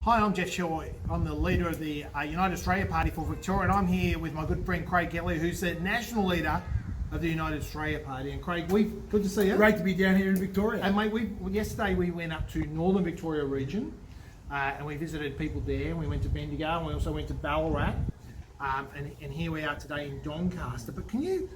Hi, I'm Geoff Shaw. I'm the leader of the United Australia Party for Victoria, and I'm here with my good friend Craig Kelly, who's the national leader of the United Australia Party. And Craig, good to see you. Great to be down here in Victoria. And mate, yesterday we went up to Northern Victoria region, and we visited people there. And we went to Bendigo, and we also went to Ballarat, and here we are today in Doncaster. But can you,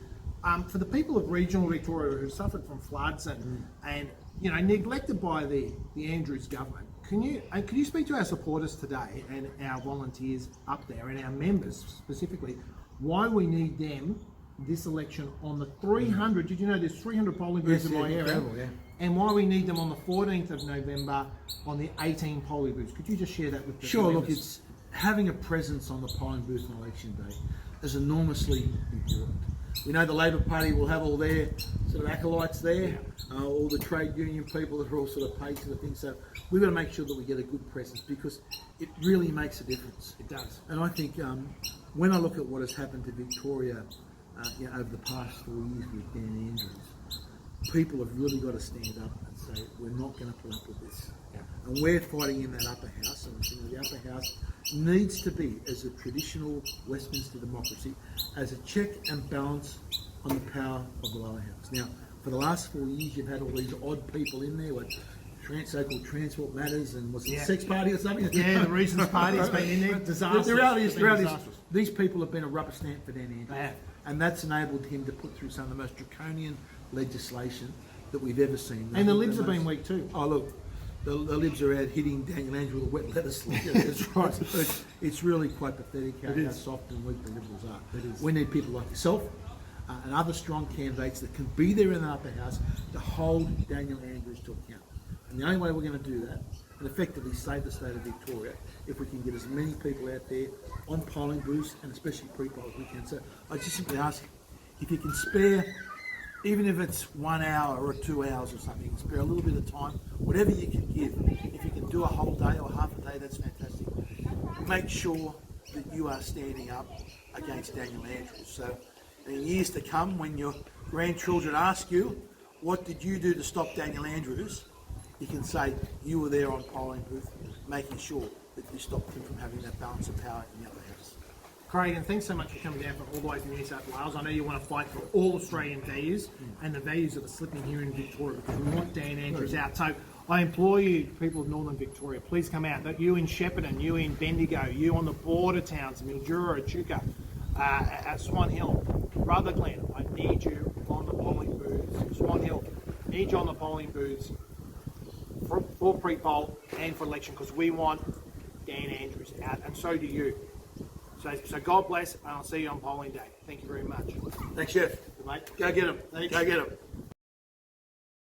for the people of regional Victoria who suffered from floods and neglected by the Andrews government, can you speak to our supporters today and our volunteers up there and our members specifically, why we need them this election on the 300, did you know there's 300 polling booths in my area, and why we need them on the 14th of November on the 18 polling booths? Could you just share that with the Sure, members? look, it's having a presence on the polling booth on election day is enormously important. We know the Labor Party will have all their sort of acolytes there, all the trade union people that are all sort of paid to the thing. So we've got to make sure that we get a good presence because it really makes a difference. It does. And I think when I look at what has happened to Victoria over the past 4 years with Dan Andrews, people have really got to stand up and say, we're not going to put up with this. Yeah. And we're fighting in that upper house, and I think the upper house needs to be, as a traditional Westminster democracy, as a check and balance on the power of the lower house. Now, for the last 4 years, you've had all these odd people in there with so-called Transport Matters and was it the Sex Party or something? Yeah, the Reasons Party has been in there. Disastrous. The reality is, these people have been a rubber stamp for Dan Andrews. And that's enabled him to put through some of the most draconian legislation that we've ever seen. And the Libs have been weak too. Oh, look, the Libs are out hitting Daniel Andrews with a wet lettuce. That's right. It's really quite pathetic how soft and weak the Liberals are. We need people like yourself and other strong candidates that can be there in the upper house to hold Daniel Andrews to account. And the only way we're going to do that and effectively save the state of Victoria if we can get as many people out there on polling booths and especially pre-poll as we can. So I just simply ask if you can spare, even if it's 1 hour or 2 hours or something, you can spare a little bit of time, whatever you can give. If you can do a whole day or half a day, that's fantastic. Make sure that you are standing up against Daniel Andrews. So in years to come, when your grandchildren ask you, what did you do to stop Daniel Andrews? You can say you were there on polling booth, making sure that you stopped him from having that balance of power in the other house. Craig, and thanks so much for coming down from all the way from New South Wales. I know you want to fight for all Australian values and the values that are slipping here in Victoria because we want Dan Andrews out. So I implore you, people of Northern Victoria, please come out. You in Shepparton, you in Bendigo, you on the border towns, Mildura, Echuca, at Swan Hill, Rutherglen, I need you on the polling booths. Swan Hill, need you on the polling booths for pre-poll and for election because we want Dan Andrews out, and so do you. So God bless, and I'll see you on polling day. Thank you very much. Thanks, Geoff. Good, mate. Go get him. Go get him.